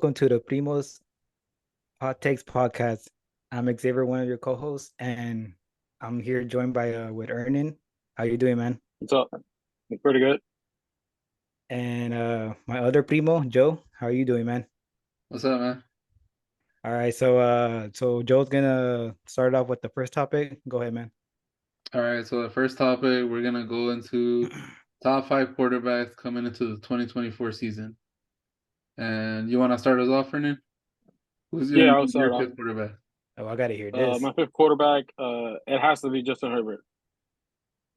welcome to the Primos Hot Takes podcast. I'm Xavier, one of your co-hosts, and I'm here joined by with Ernan. How you doing, man? What's up? Pretty good. And my other primo, Joe. How are you doing, man? What's up, man? All right, so Joe's gonna start off with the first topic. Go ahead, man. All right, so the first topic, we're gonna go into top five quarterbacks coming into the 2024 season. And you want to start us off, Fernand? Who's gonna Yeah, I'll be start your off. fifth quarterback? Oh, I gotta hear this. My fifth quarterback, it has to be Justin Herbert.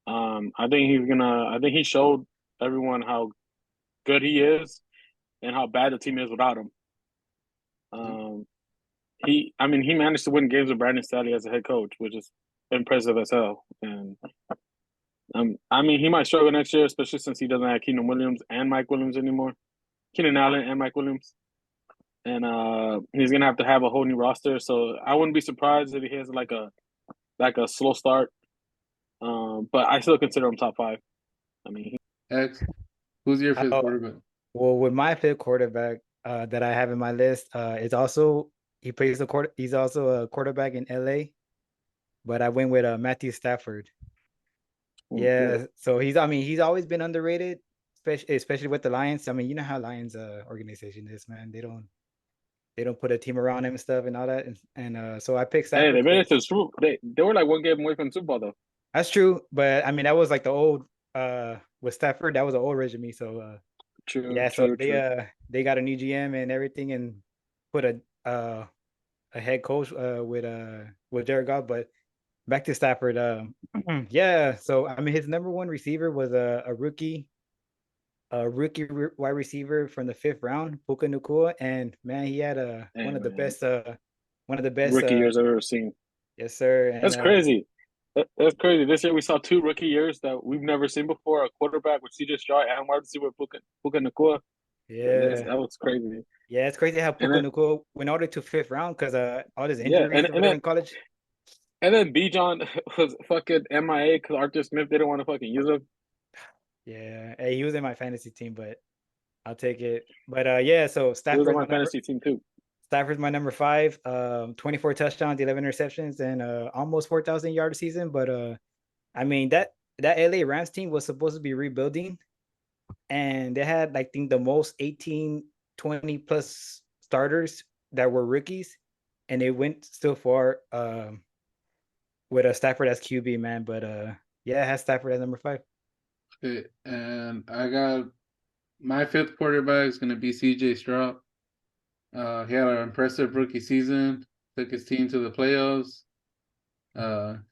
I think he showed everyone how good he is and how bad the team is without him. Um, he managed to win games with Brandon Staley as a head coach, which is impressive as hell. And he might struggle next year, especially since he doesn't have Keenan Williams and Mike Williams anymore. Keenan Allen and Mike Williams. And he's gonna have to have a whole new roster. So I wouldn't be surprised if he has like a slow start. But I still consider him top five. I mean, X, who's your fifth Oh, quarterback? well, with my fifth quarterback that I have in my list, it's also he plays the quarter. He's also a quarterback in LA, but I went with Matthew Stafford. yeah. Yeah, so he's always been underrated, especially with the Lions. I mean, you know how Lions organization is, man. They don't put a team around him and stuff and all that. And so I picked Hey, Stafford they made 'cause it to the Super. They were like one game away from the Super Bowl though. that's true. But I mean, that was like the old with Stafford, that was an old regime. So True, yeah, so true, they true. they got a new GM and everything and put a head coach with Jared Goff. But back to Stafford, yeah. So I mean, his number one receiver was a rookie wide receiver from the fifth round, Puka Nacua, and man, he had Hey man, one of the best. rookie years I've ever seen. Yes, sir. And That's crazy. That's crazy. This year we saw two rookie years that we've never seen before. A quarterback with CJ Stroud and wide receiver Puka Nacua. yeah, That was crazy. yeah, it's crazy how And Puka then Nacua went all the way to fifth round because all his yeah, injuries over and there then in college. and then B John was fucking MIA because Arthur Smith didn't want to fucking use him. Yeah, hey, he was in my fantasy team, but I'll take it. But yeah, so He was on my fantasy team too. Stafford's my number five. 24 touchdowns, 11 interceptions, and almost 4,000 yard season. But I mean that LA Rams team was supposed to be rebuilding, and they had I think the most 18, 20 plus starters that were rookies, and they went still far with a Stafford as QB, man. But yeah, it has Stafford as number five. Okay, and I got my fifth quarterback is gonna be CJ Stroud. He had an impressive rookie season, took his team to the playoffs.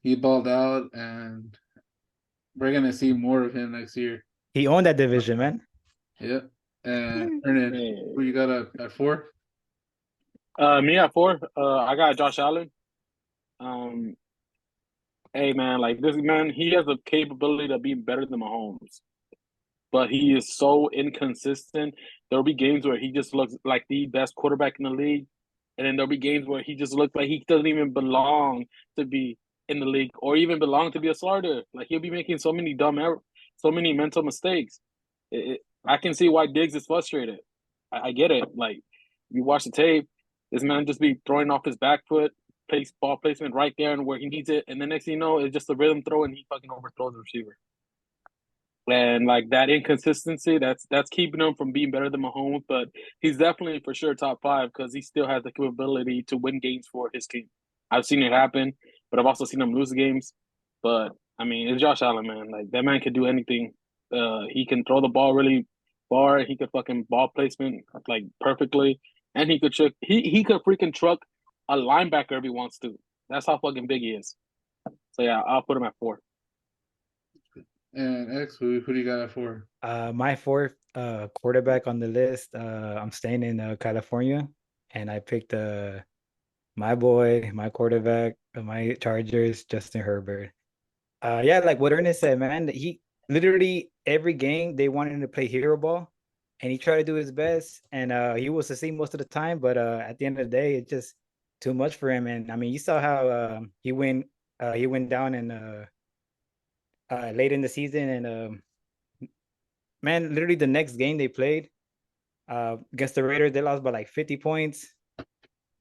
He balled out, and we're gonna see more of him next year. He owned that division, man. Yep. And Hernan, who you got at four? Me at four. I got Josh Allen. Um, hey man, like this man, he has the capability to be better than Mahomes, but he is so inconsistent. There'll be games where he just looks like the best quarterback in the league, and then there'll be games where he just looks like he doesn't even belong to be in the league or even belong to be a starter. Like he'll be making so many so many mental mistakes. I can see why Diggs is frustrated. I get it. Like you watch the tape, this man just be throwing off his back foot, place ball placement right there and where he needs it, and the next thing you know, it's just a rhythm throw and he fucking overthrows the receiver. And like that inconsistency, that's keeping him from being better than Mahomes. But he's definitely for sure top five because he still has the capability to win games for his team. I've seen it happen, but I've also seen him lose games. But I mean, it's Josh Allen, man. Like that man can do anything. He can throw the ball really far. He could fucking ball placement like perfectly, and he could trick. He could freaking truck a linebacker if he wants to. That's how fucking big he is. So yeah, I'll put him at four. And X, who do you got at four? My fourth quarterback on the list. I'm staying in California, and I picked my boy, my quarterback, my Chargers, Justin Herbert. Yeah, like what Ernest said, man. He literally every game they wanted him to play hero ball, and he tried to do his best, and he was the same most of the time. But at the end of the day, it's just too much for him. And I mean, you saw how he went down and late in the season, and man, literally the next game they played, Against the Raiders, they lost by like 50 points.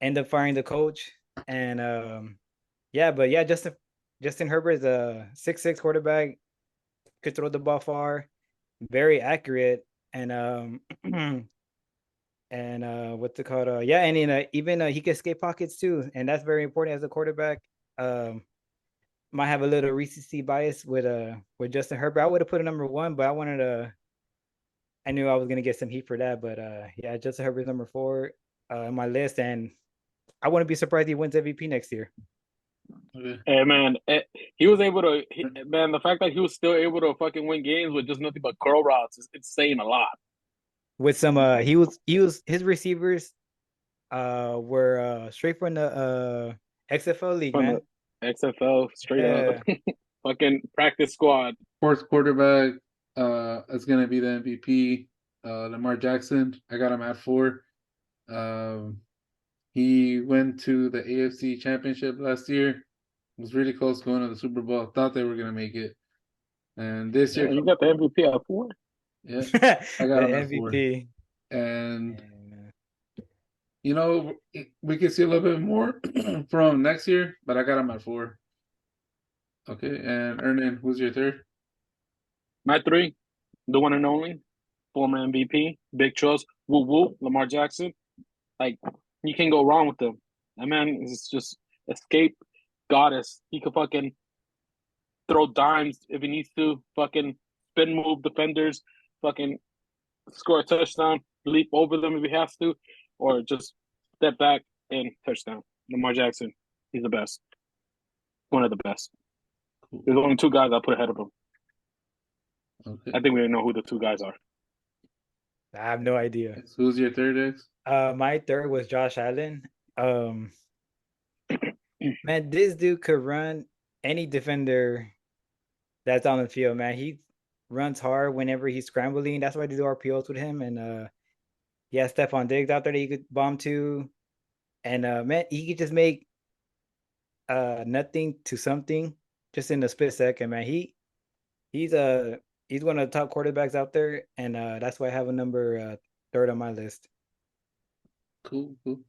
End up firing the coach, and yeah, but yeah, Justin Herbert is a 6'6" quarterback. Could throw the ball far, very accurate, and and what's it called? Yeah, and even he can escape pockets too, and that's very important as a quarterback. Um, might have a little recency bias with Justin Herbert. I would have put a number one, but I knew I was gonna get some heat for that. But yeah, Justin Herbert's number four on my list, and I wouldn't be surprised he wins MVP next year Okay. And man, he was able to. Man, the fact that he was still able to fucking win games with just nothing but curl routes is it's saying a lot. with some. He was his receivers were straight from the XFL league, From the man. XFL straight up, Yeah, fucking practice squad. Fourth quarterback is gonna be the MVP. Lamar Jackson. I got him at 4. Um, he went to the AFC Championship last year. Was really close going to the Super Bowl. Thought they were gonna make it, and this year, Yeah, you got the MVP at 4. yeah, I got the him at 4. MVP. And And, we can see a little bit more from next year, but I got him at 4. Okay, and Ernan, who's your third? My 3, the one and only, former MVP, Big Trust, woo woo, Lamar Jackson. Like you can't go wrong with him. That man is just escape goddess. He could fucking throw dimes if he needs to, fucking spin move defenders, fucking score a touchdown, leap over them if he has to, or just step back and touchdown. Lamar Jackson, he's the best. One of the best. Cool. There's only 2 guys I put ahead of him. Okay. I think we know who the 2 guys are. I have no idea. Who's your third X? My third was Josh Allen. Um, man, this dude could run any defender that's on the field, man. He runs hard whenever he's scrambling. That's why they do RPOs with him. And he has Stephon Diggs out there that he could bomb to. And man, he could just make nothing to something just in a split second, man. He's he's one of the top quarterbacks out there, and that's why I have a number third on my list. Cool, cool.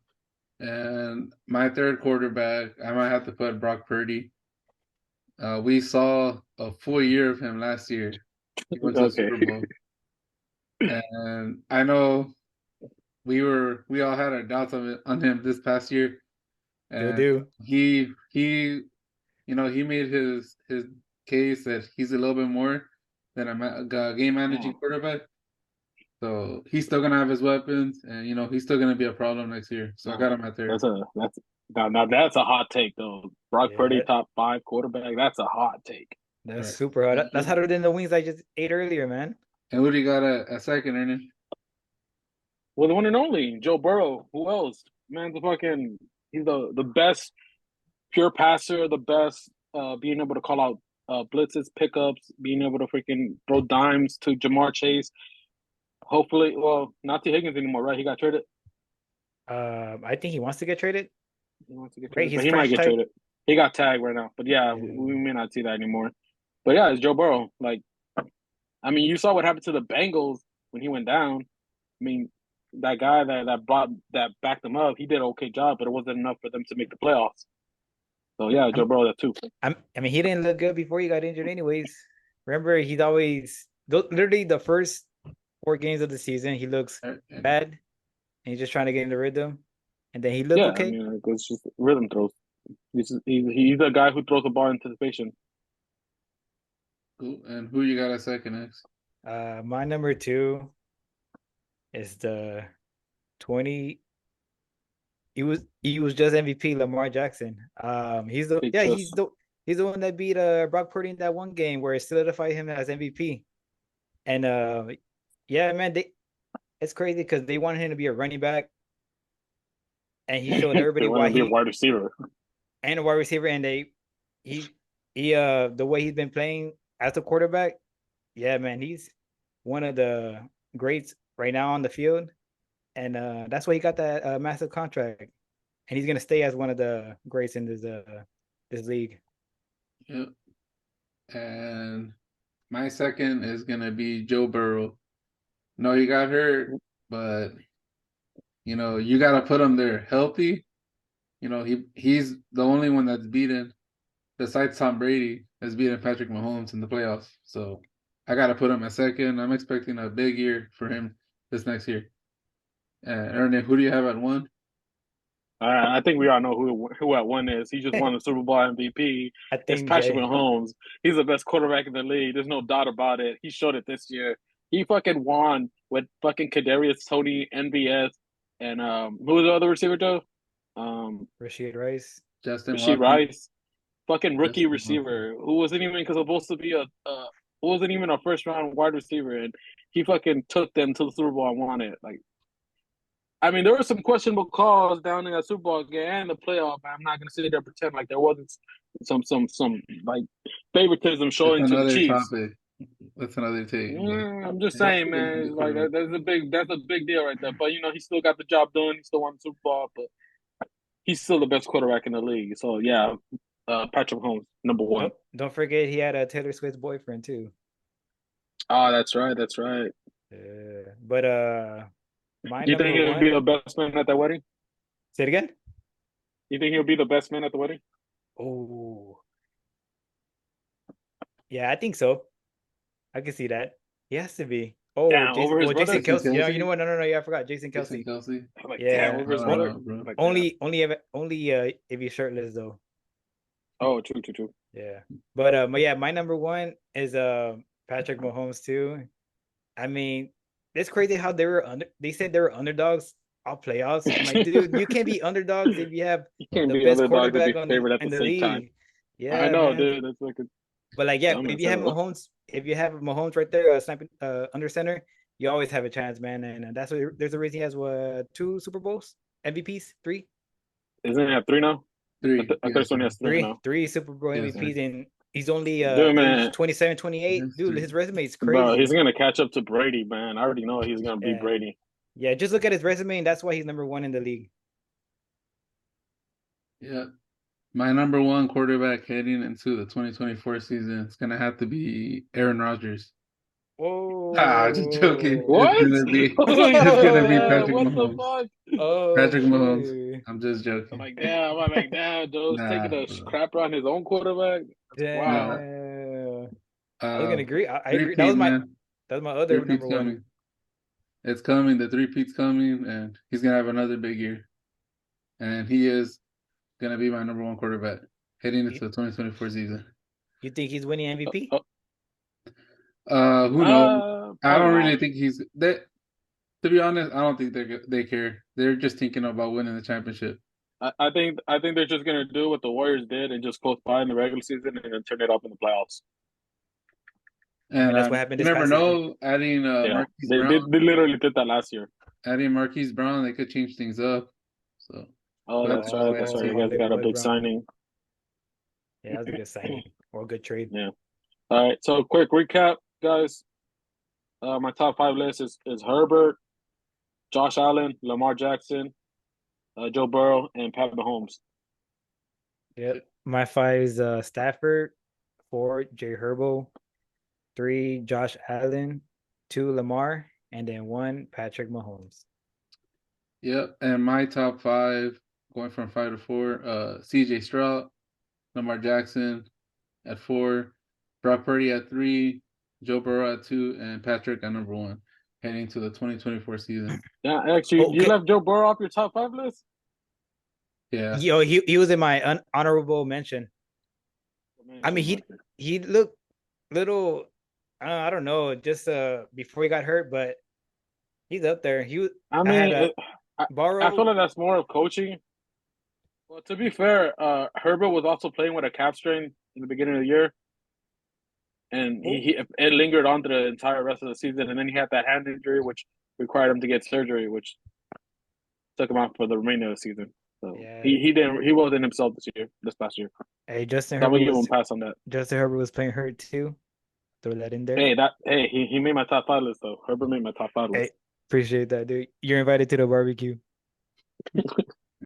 And my third quarterback, I might have to put Brock Purdy. We saw a full year of him last year. He went to the Okay. Super Bowl, and I know we all had our doubts on him this past year, Still and do. he made his case that he's a little bit more than a game managing Oh, quarterback. So he's still gonna have his weapons, and he's still gonna be a problem next year. So I oh. got him at third. That's now that's a hot take though. Brock Yeah, Purdy top 5 quarterback. That's a hot take. that's Right. super hard. And That's hotter than the wings I just ate earlier, man. who do you got at second, Ernie? Well, the one and only Joe Burrow. Who else? Man, the fucking he's the best pure passer, the best being able to call out blitzes, pickups, being able to freaking throw dimes to Jamar Chase. Hopefully, well, not T Higgins anymore, right? He got traded. I think he wants to get traded. He wants to get Right, traded, but he's he might French get type. traded. He got tagged right now, but yeah, Yeah, we may not see that anymore. But yeah, it's Joe Burrow. Like, I mean, you saw what happened to the Bengals when he went down. I mean, that guy that backed him up, he did an okay job, but it wasn't enough for them to make the playoffs. So yeah, Joe I'm, Burrow that too. I mean, he didn't look good before he got injured, anyways. Remember, he's always literally the first 4 games of the season, he looks And bad, and he's just trying to get in the rhythm, and then he look Yeah, I okay. mean, like, it's just rhythm throws. He's a guy who throws the ball into the patient. cool. And who you got at second, X? My number two is the 20. He was just MVP Lamar Jackson. He's the Big yeah trust. he's the one that beat Brock Purdy in that one game where it solidified him as MVP. And yeah, man, it's crazy because they wanted him to be a running back, and he showed They everybody want why to be a he wide receiver. and a wide receiver, and he he the way he's been playing as a quarterback, yeah, man, he's one of the greats right now on the field, and that's why he got that massive contract, and he's gonna stay as one of the greats in this league. Yep. And my second is gonna be Joe Burrow. No, he got hurt but you got to put him there healthy. He's the only one that's beaten, besides Tom Brady, has beaten Patrick Mahomes in the playoffs. So I got to put him at second. I'm expecting a big year for him this next year. Ernie, who do you have at one? I think we all know who at one is. He just won the Super Bowl MVP. I It's think Patrick Jay. Mahomes. He's the best quarterback in the league. There's no doubt about it. He showed it this year. He fucking won with fucking Kadarius Toney, NBS, and who was the other receiver, Joe? Rashid Rice. Justin Rasheed Watson. Rice, fucking rookie Justin Watson. receiver who wasn't even supposed to be who wasn't even a first round wide receiver, and he fucking took them to the Super Bowl and won it. Like, I mean, there were some questionable calls down in that Super Bowl game and the playoff. I'm not gonna sit there and pretend like there wasn't some like favoritism That's showing to the another Chiefs. topic. That's another take. But I'm just saying, Watson is a man. good It's like quarterback. that's a big deal right there. But he still got the job done. He still won the Super Bowl, but he's still the best quarterback in the league. So yeah, Patrick Mahomes, number one. Don't forget he had a Taylor Swift's boyfriend too. Oh, that's right. That's right. But my You think number he'll be one. the best man at that wedding? Say it again. You think he'll be the best man at the wedding? Oh, yeah, I think so. I can see that. He has to be. Oh, Damn, Jason. over his Well, brother? Jason Jason Kelsey. You know Kelsey. what? No. Yeah, I forgot. Jason Jason Kelsey. Kelsey. I'm like, damn, Yeah. over I his don't On, brother? know, bro. I'm like, damn. only if he's shirtless though. Oh, true, true, true. Yeah. But yeah, my number one is Patrick Mahomes too. I mean, it's crazy how they said they were underdogs all playoffs. I'm like, dude, you can't be underdogs if you have You can't the be best underdog to quarterback be on the favored at in the the same time. league. I Yeah, know, man. dude. That's like a But like, yeah, dumb as hell. If you have Mahomes right there, sniping under center, you always have a chance, man. And that's what there's a reason he has what, two Super Bowls, MVPs, three, Isn't it at three now? Three. I thought Yes, Sony sir. has three now. three Super Bowl Yes, sir. MVPs, and he's only Dude, age man, 27, 28. Yes, Dude, three. his resume is bro, he's crazy. gonna catch up to Brady, man. I already know he's gonna beat Yeah, Brady. yeah. Just look at his resume, and that's why he's number one in the league. Yeah. My number one quarterback heading into the 2024 season is gonna have to be Aaron Rodgers. Just joking. Oh, What? It's gonna be Patrick What the Mahomes. fuck? oh, Patrick Mahomes. shit. I'm just I'm joking. like, damn. I'm like, damn. Joe's Nah, taking a bro. crap on his own quarterback. Nah. Wow. Damn. I was gonna agree. I agree. Three-peat, man. That was my other Three-peat's number one. coming. It's coming. The three-peat's coming, and he's gonna have another big year. And he is gonna be my number one quarterback heading into You, the 2024 season. you think he's winning MVP? Who knows? I Probably don't not. really think he's that. To be honest, I don't think they care. They're just thinking about winning the championship. I think they're just gonna do what the Warriors did and just close by in the regular season and then turn it up in the playoffs. I mean, And that's what happened you this never past season. know. Adding Yeah, Marquise they Brown, literally did that last year. They could change things up. So, Oh, but that's right. That's Oh, right. You guys got a Hollywood big Brown. signing. Yeah, that was a good signing or a good trade. Yeah. All right. So quick recap, guys. My top five list is Herbert, Josh Allen, Lamar Jackson, Joe Burrow, and Pat Mahomes. Yep. My five is Stafford, four Jay Herbo, three Josh Allen, two Lamar, and then one Patrick Mahomes. yep. And my top five, going from 5 to 4, C.J. Stroud, Lamar Jackson at 4, Brock Purdy at 3, Joe Burrow at 2, and Patrick at number 1, heading to the 2024 season. Yeah, actually, you Okay. left Joe Burrow off your top five list. Yeah. Yo, he was in my honorable mention. I mean, Okay. he looked little. I don't know, just before he got hurt, but he's up there. I I had mean, a I feel borrow. like that's more of coaching. Well, to be fair, Herbert was also playing with a calf strain in the beginning of the year, and Oh, it lingered on to the entire rest of the season. And then he had that hand injury, which required him to get surgery, which took him out for the remainder of the season. So yeah. he wasn't himself this past year. Hey, So I'm gonna give him a pass on that. Justin Herbert was playing hurt too. Throw that in there. He made my top five list though. Herbert made my top five Hey, list. appreciate that, dude. You're invited to the barbecue.